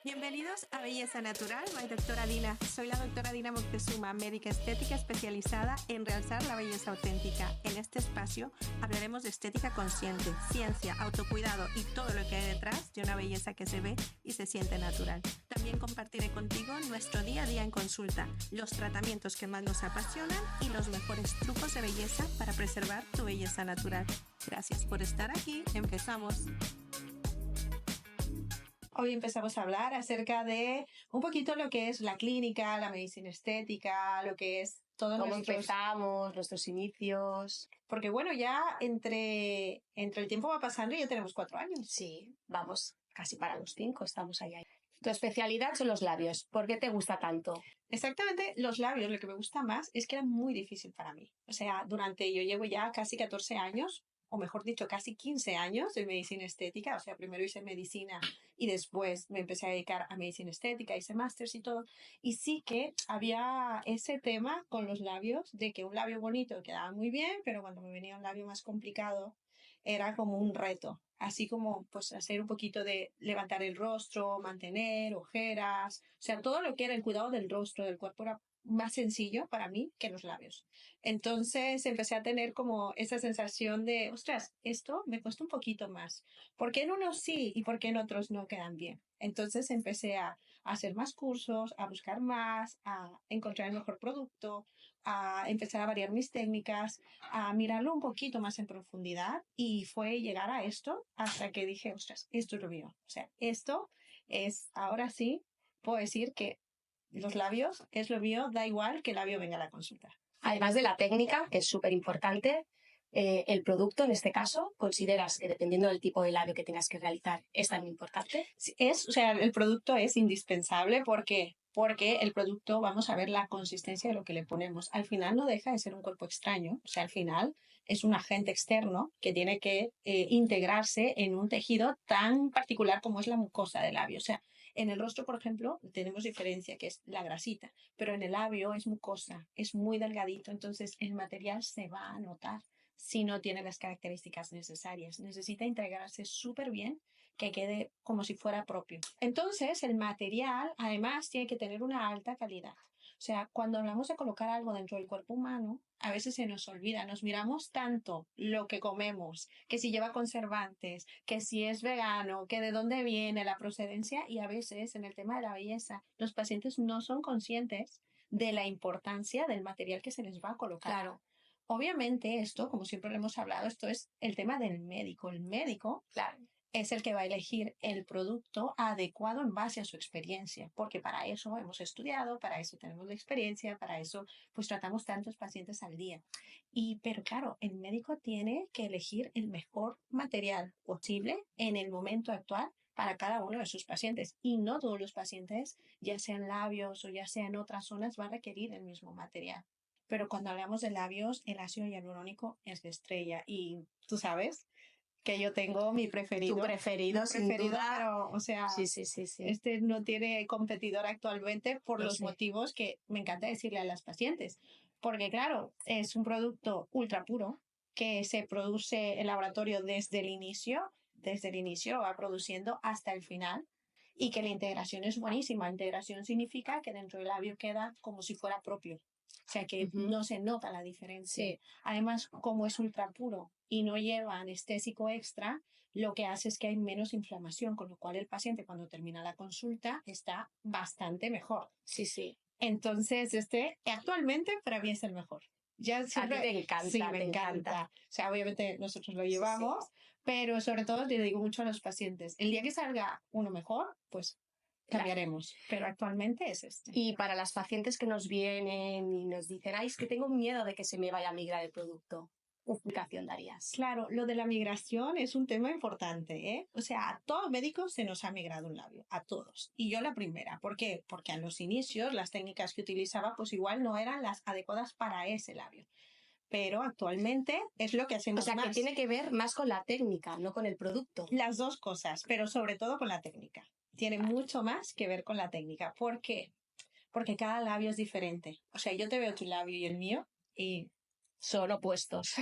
Bienvenidos a Belleza Natural by Doctora Dina. Soy la doctora Dina Moctezuma, médica estética especializada en realzar la belleza auténtica. En este espacio hablaremos de estética consciente, ciencia, autocuidado y todo lo que hay detrás de una belleza que se ve y se siente natural. También compartiré contigo nuestro día a día en consulta, los tratamientos que más nos apasionan y los mejores trucos de belleza para preservar tu belleza natural. Gracias por estar aquí. Empezamos. Hoy empezamos a hablar acerca de un poquito lo que es la clínica, la medicina estética, lo que es todo cómo empezamos, nuestros inicios. Porque bueno, ya entre el tiempo va pasando y ya tenemos 4 años. Sí, vamos, casi para los 5 estamos ahí. Tu especialidad son los labios. ¿Por qué te gusta tanto? Exactamente, los labios, lo que me gusta más es que era muy difícil para mí. O sea, yo llevo ya casi 14 años, o mejor dicho, casi 15 años de medicina estética. O sea, primero hice medicina y después me empecé a dedicar a medicina estética, hice másters y todo. Y sí que había ese tema con los labios, de que un labio bonito quedaba muy bien, pero cuando me venía un labio más complicado, era como un reto. Así como pues hacer un poquito de levantar el rostro, mantener ojeras, o sea, todo lo que era el cuidado del rostro, del cuerpo era más sencillo para mí que los labios. Entonces empecé a tener como esa sensación de, ostras, esto me cuesta un poquito más. ¿Por qué en unos sí y por qué en otros no quedan bien? Entonces empecé a hacer más cursos, a buscar más, a encontrar el mejor producto, a empezar a variar mis técnicas, a mirarlo un poquito más en profundidad, y fue llegar a esto hasta que dije, ostras, esto es lo mío. O sea, esto es, ahora sí, puedo decir que los labios es lo mío, da igual que el labio venga a la consulta. Además de la técnica, que es súper importante, el producto, en este caso, ¿consideras que dependiendo del tipo de labio que tengas que realizar es tan importante? O sea, el producto es indispensable porque el producto, vamos a ver la consistencia de lo que le ponemos. Al final no deja de ser un cuerpo extraño. O sea, al final es un agente externo que tiene que integrarse en un tejido tan particular como es la mucosa del labio. O sea, en el rostro, por ejemplo, tenemos diferencia, que es la grasita, pero en el labio es mucosa, es muy delgadito, entonces el material se va a notar si no tiene las características necesarias. Necesita integrarse súper bien, que quede como si fuera propio. Entonces, el material, además, tiene que tener una alta calidad. O sea, cuando hablamos de colocar algo dentro del cuerpo humano, a veces se nos olvida, nos miramos tanto lo que comemos, que si lleva conservantes, que si es vegano, que de dónde viene la procedencia, y a veces en el tema de la belleza, los pacientes no son conscientes de la importancia del material que se les va a colocar. Claro. Obviamente esto, como siempre lo hemos hablado, esto es el tema del médico. El médico, Claro, es el que va a elegir el producto adecuado en base a su experiencia, porque para eso hemos estudiado, para eso tenemos la experiencia, para eso pues tratamos tantos pacientes al día. Pero claro, el médico tiene que elegir el mejor material posible en el momento actual para cada uno de sus pacientes, y no todos los pacientes, ya sean labios o ya sean otras zonas, van a requerir el mismo material. Pero cuando hablamos de labios, el ácido hialurónico es la estrella, y tú sabes que yo tengo mi preferido. tu preferido, sin duda. Pero, o sea, Sí. este no tiene competidor actualmente por Lo los sé. motivos que me encanta decirle a las pacientes. Porque, claro, es un producto ultra puro que se produce en laboratorio desde el inicio va produciendo hasta el final, y que la integración es buenísima. Integración significa que dentro del labio queda como si fuera propio. O sea, que no se nota la diferencia. Sí. Además, como es ultra puro y no lleva anestésico extra, lo que hace es que hay menos inflamación, con lo cual el paciente, cuando termina la consulta, está bastante mejor. Sí. Entonces, actualmente para mí es el mejor. Ya siempre, a ti te encanta. Sí, me encanta. O sea, obviamente nosotros lo llevamos, pero sobre todo le digo mucho a los pacientes, el día que salga uno mejor, pues cambiaremos. Pero actualmente es este. Y para las pacientes que nos vienen y nos dicen, ay, es que tengo miedo de que se me vaya a migrar el producto, ¿qué explicación darías? Claro, lo de la migración es un tema importante, ¿eh? O sea, a todo médico se nos ha migrado un labio, a todos. Y yo la primera. ¿Por qué? Porque a los inicios las técnicas que utilizaba pues igual no eran las adecuadas para ese labio. Pero actualmente es lo que hacemos O sea, más. que tiene que ver más con la técnica, no con el producto. Las dos cosas, pero sobre todo con la técnica. Tiene mucho más que ver con la técnica. ¿Por qué? Porque cada labio es diferente. O sea, yo te veo tu labio y el mío y son opuestos.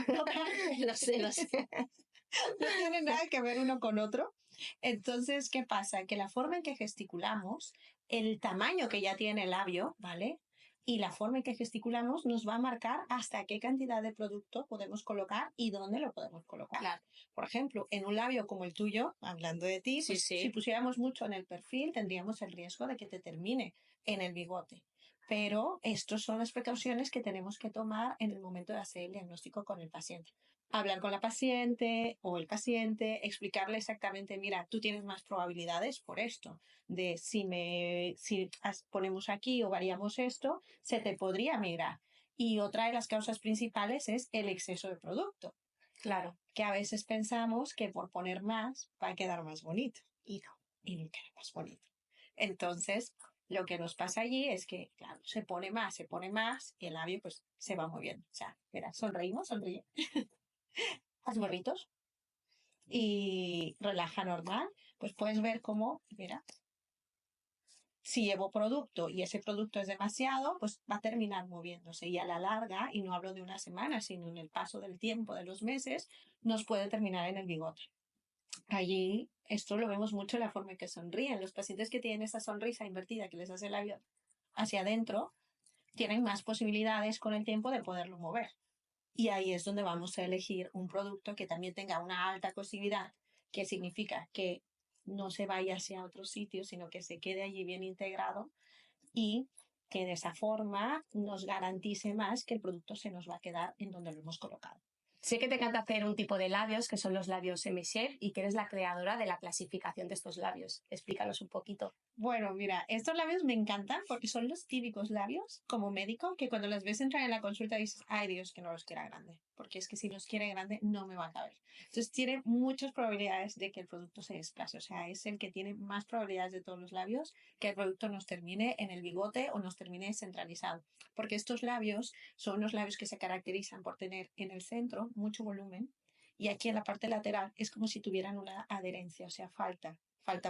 Lo sé. no tienen nada que ver uno con otro. Entonces, ¿qué pasa? Que la forma en que gesticulamos, el tamaño que ya tiene el labio, ¿vale? Y la forma en que gesticulamos nos va a marcar hasta qué cantidad de producto podemos colocar y dónde lo podemos colocar. Claro. Por ejemplo, en un labio como el tuyo, hablando de ti, Sí, pues, sí. si pusiéramos mucho en el perfil, tendríamos el riesgo de que te termine en el bigote. Pero estas son las precauciones que tenemos que tomar en el momento de hacer el diagnóstico con el paciente. Hablar con la paciente o el paciente, explicarle exactamente, mira, tú tienes más probabilidades por esto, de si ponemos aquí o variamos esto, se te podría migrar. Y otra de las causas principales es el exceso de producto, Claro. que a veces pensamos que por poner más va a quedar más bonito. Y no queda más bonito. Entonces, lo que nos pasa allí es que, claro, se pone más, y el labio pues se va moviendo. O sea, mira, sonríe. Haz gorritos y relaja normal, pues puedes ver cómo, mira, si llevo producto y ese producto es demasiado, pues va a terminar moviéndose y a la larga, y no hablo de una semana, sino en el paso del tiempo, de los meses, nos puede terminar en el bigote. Allí, esto lo vemos mucho en la forma en que sonríen. Los pacientes que tienen esa sonrisa invertida que les hace el labio hacia adentro, tienen más posibilidades con el tiempo de poderlo mover. Y ahí es donde vamos a elegir un producto que también tenga una alta cosividad, que significa que no se vaya hacia otro sitio, sino que se quede allí bien integrado y que de esa forma nos garantice más que el producto se nos va a quedar en donde lo hemos colocado. Sé que te encanta hacer un tipo de labios, que son los labios M-Shape, y que eres la creadora de la clasificación de estos labios. Explícanos un poquito. Bueno, mira, estos labios me encantan porque son los típicos labios, como médico, que cuando los ves entrar en la consulta dices, ay Dios, que no los quiera grande, porque es que si los quiere grande no me va a caber. Entonces tiene muchas probabilidades de que el producto se desplace, o sea, es el que tiene más probabilidades de todos los labios que el producto nos termine en el bigote o nos termine centralizado, porque estos labios son unos labios que se caracterizan por tener en el centro mucho volumen y aquí en la parte lateral es como si tuvieran una adherencia, o sea, falta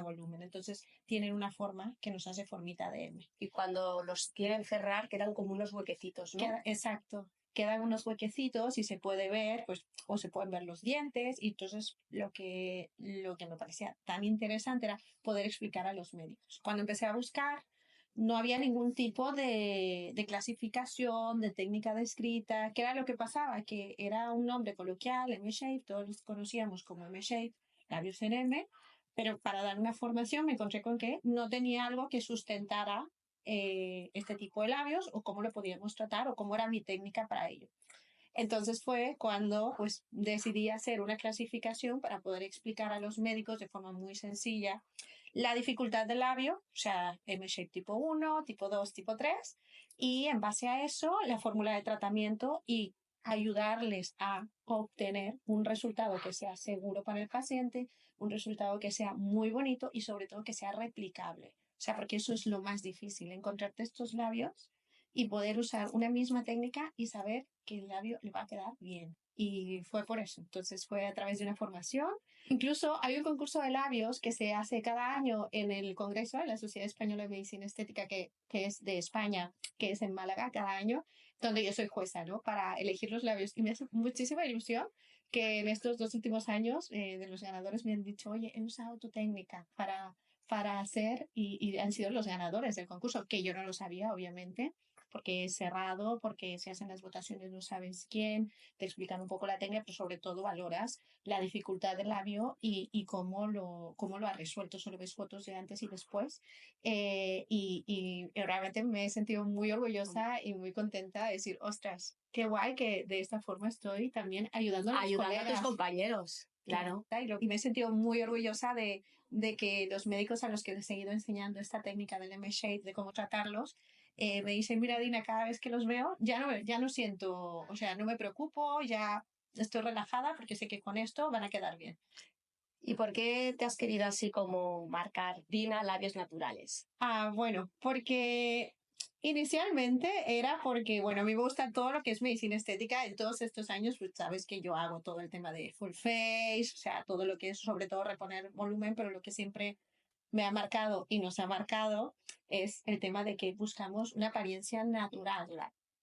volumen. Entonces tienen una forma que nos hace formita de M. Y cuando los quieren cerrar, quedan como unos huequecitos, ¿no? Exacto. Quedan unos huequecitos y se puede ver, pues, o se pueden ver los dientes. Y entonces lo que me parecía tan interesante era poder explicar a los médicos. Cuando empecé a buscar, no había ningún tipo de clasificación, de técnica de escrita. ¿Qué era lo que pasaba? Que era un nombre coloquial, M-Shape, todos los conocíamos como M-Shape, labios en M, pero para dar una formación me encontré con que no tenía algo que sustentara este tipo de labios o cómo lo podíamos tratar o cómo era mi técnica para ello. Entonces fue cuando pues decidí hacer una clasificación para poder explicar a los médicos de forma muy sencilla la dificultad del labio, o sea, M-Shape tipo 1, tipo 2, tipo 3, y en base a eso la fórmula de tratamiento y ayudarles a obtener un resultado que sea seguro para el paciente, un resultado que sea muy bonito y sobre todo que sea replicable. O sea, porque eso es lo más difícil, encontrarte estos labios y poder usar una misma técnica y saber que el labio le va a quedar bien. Y fue por eso. Entonces fue a través de una formación. Incluso hay un concurso de labios que se hace cada año en el Congreso de la Sociedad Española de Medicina Estética, que es de España, que es en Málaga cada año, donde yo soy jueza, ¿no? Para elegir los labios. Y me hace muchísima ilusión que en estos 2 últimos años de los ganadores me han dicho, oye, he usado tu técnica para hacer, y han sido los ganadores del concurso, que yo no lo sabía, obviamente, porque es cerrado, porque se hacen las votaciones, no sabes quién, te explican un poco la técnica, pero sobre todo valoras la dificultad del labio y cómo lo ha resuelto. Solo ves fotos de antes y después. Y realmente me he sentido muy orgullosa y muy contenta de decir, ostras, qué guay que de esta forma estoy también ayudando a los A tus compañeros. Claro. Y me he sentido muy orgullosa de que los médicos a los que les he ido enseñando esta técnica del M-Shape, de cómo tratarlos, me dicen, mira, Dina, cada vez que los veo, ya no siento, o sea, no me preocupo, ya estoy relajada porque sé que con esto van a quedar bien. ¿Y por qué te has querido así como marcar Dina Labios Naturales? Bueno, porque inicialmente era porque, bueno, a mí me gusta todo lo que es medicina estética. En todos estos años, pues sabes que yo hago todo el tema de full face, o sea, todo lo que es sobre todo reponer volumen, pero lo que siempre me ha marcado y nos ha marcado es el tema de que buscamos una apariencia natural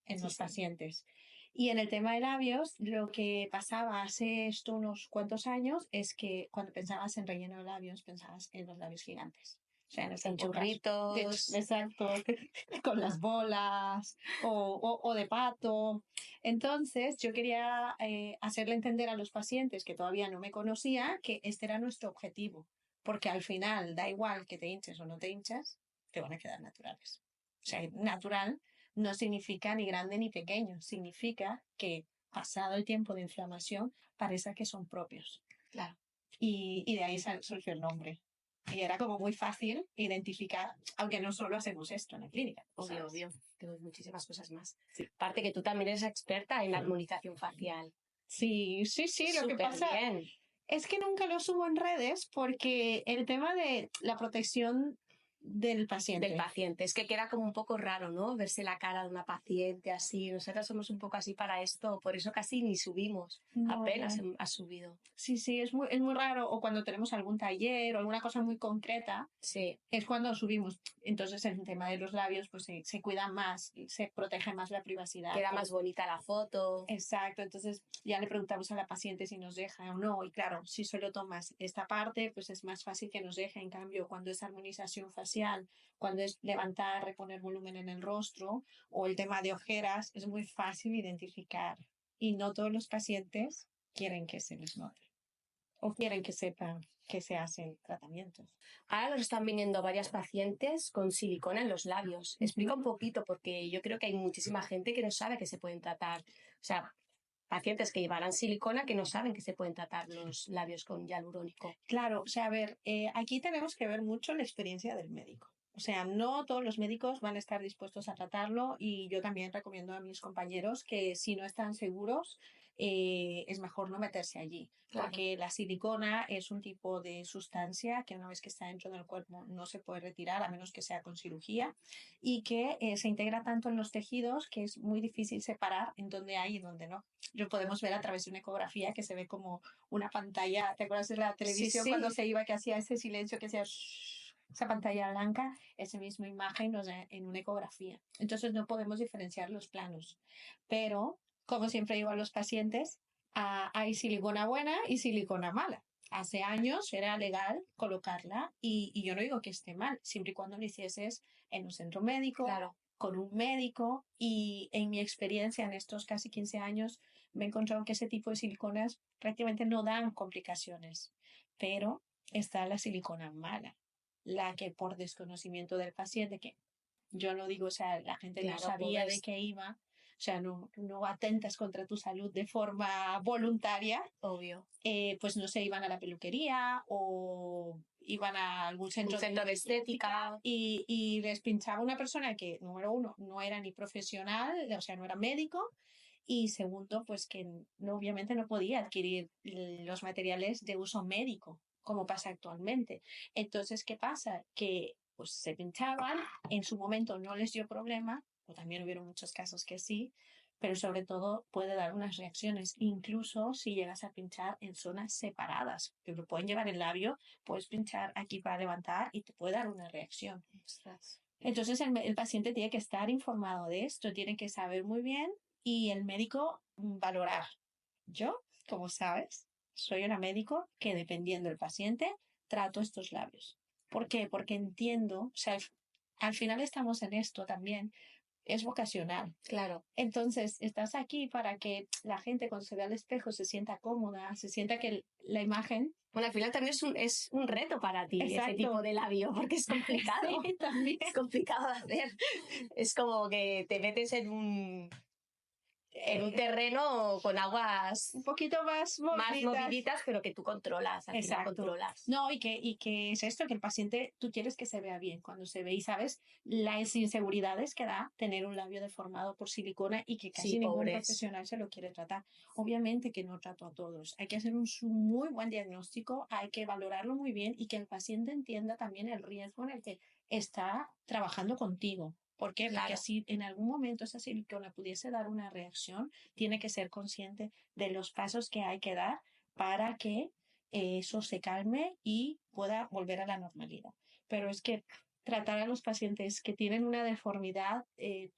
en los pacientes. Y en el tema de labios, lo que pasaba hace esto unos cuantos años es que cuando pensabas en relleno de labios, pensabas en los labios gigantes. O sea, en esta En época, churritos. exacto, con las bolas o de pato. Entonces, yo quería hacerle entender a los pacientes que todavía no me conocía que este era nuestro objetivo, porque al final da igual que te hinches o no te hinchas, te van a quedar naturales. O sea, natural no significa ni grande ni pequeño, significa que pasado el tiempo de inflamación parece que son propios. Claro. Y de ahí surgió el nombre. Y era como muy fácil identificar, aunque no solo hacemos esto en la clínica. Obvio, ¿sabes? obvio. Tengo muchísimas cosas más. Sí. Aparte que tú también eres experta en armonización facial. Sí, sí, sí. Lo que Súper pasa bien. es que nunca lo subo en redes porque el tema de la protección del paciente. Del paciente. Es que queda como un poco raro, ¿no? Verse la cara de una paciente así. Nosotros somos un poco así para esto, por eso casi ni subimos. No, Apenas no. ha subido. Sí, sí, es muy raro. O cuando tenemos algún taller o alguna cosa muy concreta, Sí. es cuando subimos. Entonces, en el tema de los labios, pues se cuida más, se protege más la privacidad. Queda más bonita la foto. Exacto, entonces ya le preguntamos a la paciente si nos deja o no. Y claro, si solo tomas esta parte, pues es más fácil que nos deje. En cambio, cuando es armonización facial, cuando es levantar, reponer volumen en el rostro o el tema de ojeras, es muy fácil identificar. Y no todos los pacientes quieren que se les note o quieren que sepan que se hacen tratamientos. Ahora nos están viniendo varias pacientes con silicona en los labios. Explica un poquito, porque yo creo que hay muchísima gente que no sabe que se pueden tratar. O sea, pacientes que llevarán silicona que no saben que se pueden tratar los labios con hialurónico. Claro, o sea, a ver, aquí tenemos que ver mucho la experiencia del médico. O sea, no todos los médicos van a estar dispuestos a tratarlo y yo también recomiendo a mis compañeros que si no están seguros, es mejor no meterse allí, Claro. porque la silicona es un tipo de sustancia que una vez que está dentro del cuerpo no se puede retirar a menos que sea con cirugía y que se integra tanto en los tejidos que es muy difícil separar en dónde hay y dónde no. Lo podemos ver a través de una ecografía que se ve como una pantalla, ¿te acuerdas de la televisión Sí. cuando se iba que hacía ese silencio que hacía esa pantalla blanca? Esa misma imagen en una ecografía. Entonces no podemos diferenciar los planos. Pero, como siempre digo a los pacientes, hay silicona buena y silicona mala. Hace años era legal colocarla y yo no digo que esté mal, siempre y cuando lo hicieses en un centro médico, Claro. con un médico y en mi experiencia en estos casi 15 años me he encontrado que ese tipo de siliconas prácticamente no dan complicaciones, pero está la silicona mala, la que por desconocimiento del paciente, que yo no digo, o sea, la gente no Claro, sabía pobres. de qué iba, o sea, no atentas contra tu salud de forma voluntaria, Obvio. pues no se iban a la peluquería o iban a algún centro, Un centro de estética. y les pinchaba una persona que, número uno, no era ni profesional, o sea, no era médico, y segundo, pues que no, obviamente no podía adquirir los materiales de uso médico, como pasa actualmente. Entonces, ¿qué pasa? Que pues se pinchaban, en su momento no les dio problema, o también hubieron muchos casos que sí, pero sobre todo puede dar unas reacciones, incluso si llegas a pinchar en zonas separadas, que lo pueden llevar el labio, puedes pinchar aquí para levantar y te puede dar una reacción. Ostras. Entonces el paciente tiene que estar informado de esto, tiene que saber muy bien y el médico valorar. Yo, como sabes, soy una médico que dependiendo del paciente trato estos labios. ¿Por qué? Porque entiendo, o sea, al final estamos en esto también, es vocacional. Claro. Entonces, estás aquí para que la gente cuando se vea al espejo se sienta cómoda, se sienta que la imagen... Bueno, al final también es un reto para ti. Exacto. Ese tipo de labio, porque es complicado. Sí, también. Es complicado de hacer. Es como que te metes en un terreno con aguas un poquito más moviditas, pero que tú controlas, al final Exacto. controlas. No, y que es esto, que el paciente, tú quieres que se vea bien cuando se ve y sabes las inseguridades que da tener un labio deformado por silicona y que casi Sí, ningún pobres. profesional se lo quiere tratar. Obviamente que no trato a todos. Hay que hacer un muy buen diagnóstico, hay que valorarlo muy bien y que el paciente entienda también el riesgo en el que está trabajando contigo. ¿Por qué? Claro. Porque si en algún momento esa silicona pudiese dar una reacción, tiene que ser consciente de los pasos que hay que dar para que eso se calme y pueda volver a la normalidad. Pero es que tratar a los pacientes que tienen una deformidad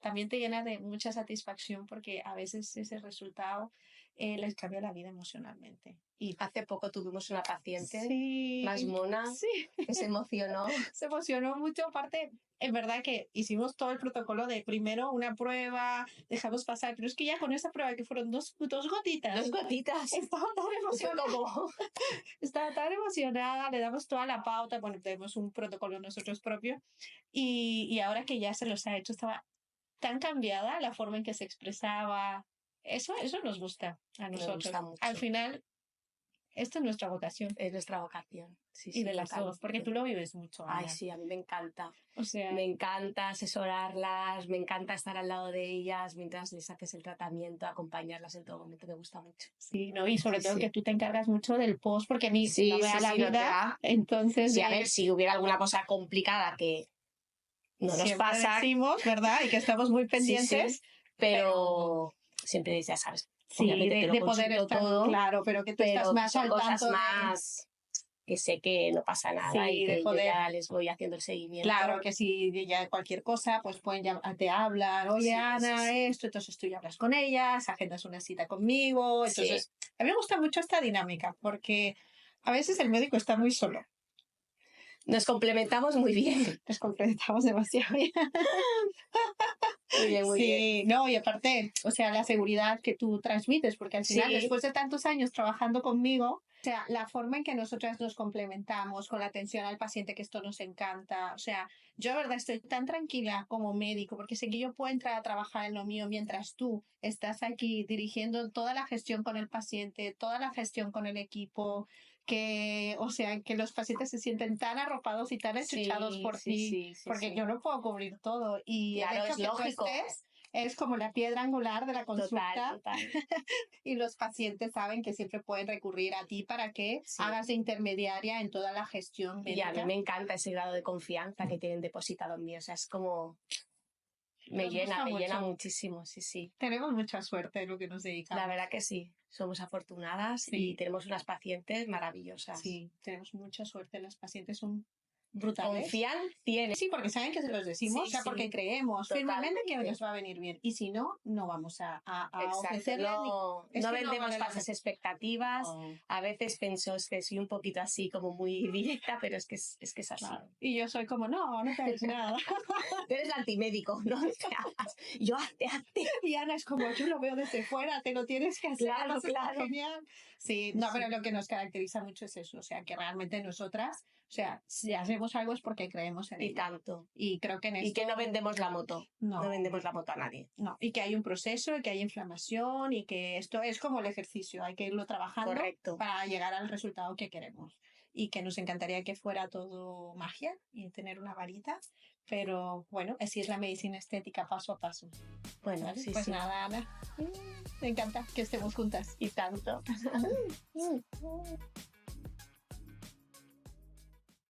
también te llena de mucha satisfacción porque a veces ese resultado les cambia la vida emocionalmente. Y Hace poco tuvimos una paciente sí, más mona sí, que se emocionó. se emocionó mucho. Aparte, en verdad que hicimos todo el protocolo de primero una prueba, dejamos pasar, pero es que ya con esa prueba que fueron dos gotitas, Dos gotitas. estaba tan Fue emocionada. como... Estaba tan emocionada, le damos toda la pauta, bueno, tenemos un protocolo nosotros propio y ahora que ya se los ha hecho, estaba tan cambiada la forma en que se expresaba. Eso nos gusta a Nos nosotros. gusta mucho. Al final, esto es nuestra vocación Es nuestra vocación. Sí, y sí, de las dos, porque totalmente. tú lo vives mucho, Ay, Ana. sí, a mí me encanta. O sea, Me encanta asesorarlas, me encanta estar al lado de ellas mientras les haces el tratamiento, acompañarlas en todo momento, me gusta mucho. sí, ¿no? Y sobre Sí, todo sí. que tú te encargas mucho del post, porque a mí Sí, no me da sí, la sí, no te vida, da. entonces Sí, a ver, si hubiera alguna cosa complicada que no nos siempre pasa, decimos, ¿verdad? Y que estamos muy sí, pendientes, sí, pero siempre ya sabes, sí, obviamente te lo de poder consulto estar, todo, claro, pero que tú estás pero más son al cosas tanto de... más que sé que no pasa nada Sí, y de que yo poder, ya les voy haciendo el seguimiento. claro, que si ya cualquier cosa, pues pueden te hablan, oye, Sí, sí, Ana, sí. esto, entonces tú ya hablas con ellas, agendas una cita conmigo, Sí, entonces a mí me gusta mucho esta dinámica, porque a veces el médico está muy solo, nos complementamos muy bien. nos complementamos demasiado bien. Muy bien, muy bien. Sí, no, y aparte, o sea, la seguridad que tú transmites, porque al final, Sí, después de tantos años trabajando conmigo, o sea, la forma en que nosotras nos complementamos con la atención al paciente, que esto nos encanta, o sea, yo de verdad estoy tan tranquila como médico, porque sé que yo puedo entrar a trabajar en lo mío mientras tú estás aquí dirigiendo toda la gestión con el paciente, toda la gestión con el equipo, que, o sea, que los pacientes se sienten tan arropados y tan achuchados sí, por sí, ti, sí, sí, porque sí. yo no puedo cubrir todo. Y el Claro, hecho es que tú lógico. estés es como la piedra angular de la Total, consulta total. y los pacientes saben que siempre pueden recurrir a ti para que Sí. hagas de intermediaria en toda la gestión Y a mí médica. me encanta ese grado de confianza que tienen depositado en mí. O sea, es como... Me Nos llena, gusta me llena mucho. muchísimo, sí, sí. Tenemos mucha suerte en lo que nos dedicamos. La verdad que sí. Somos afortunadas y Sí, tenemos unas pacientes maravillosas. sí, tenemos mucha suerte. Las pacientes son brutales. Confían, tienen. Sí, porque saben que se los decimos, Sí, o sea, sí, porque creemos firmemente que totalmente. les va a venir bien. Y si no, no vamos a Exacto, ofrecerles no, es no que no vendemos vale la falsas pena. expectativas. No, A veces pienso es que soy un poquito así, como muy directa, pero es que es así. claro. Y yo soy como, no te hagas nada. Tú eres antimédico, no te hagas. Yo hazte. Y Ana es como, yo lo veo desde fuera, te lo tienes que hacer. Claro, Eso está claro. genial. Sí, no, Sí. pero lo que nos caracteriza mucho es eso, o sea, que realmente nosotras, o sea, si hacemos algo es porque creemos en Y ello. tanto. Y creo que en Y esto que no vendemos la moto. no, No vendemos la moto a nadie. no, y que hay un proceso, y que hay inflamación, y que esto es como el ejercicio, hay que irlo trabajando Correcto. para llegar al resultado que queremos. Y que nos encantaría que fuera todo magia y tener una varita, pero bueno, así es la medicina estética paso a paso. Bueno, ¿Vale? sí, Pues sí. nada, Ana, me encanta que estemos juntas. Y tanto.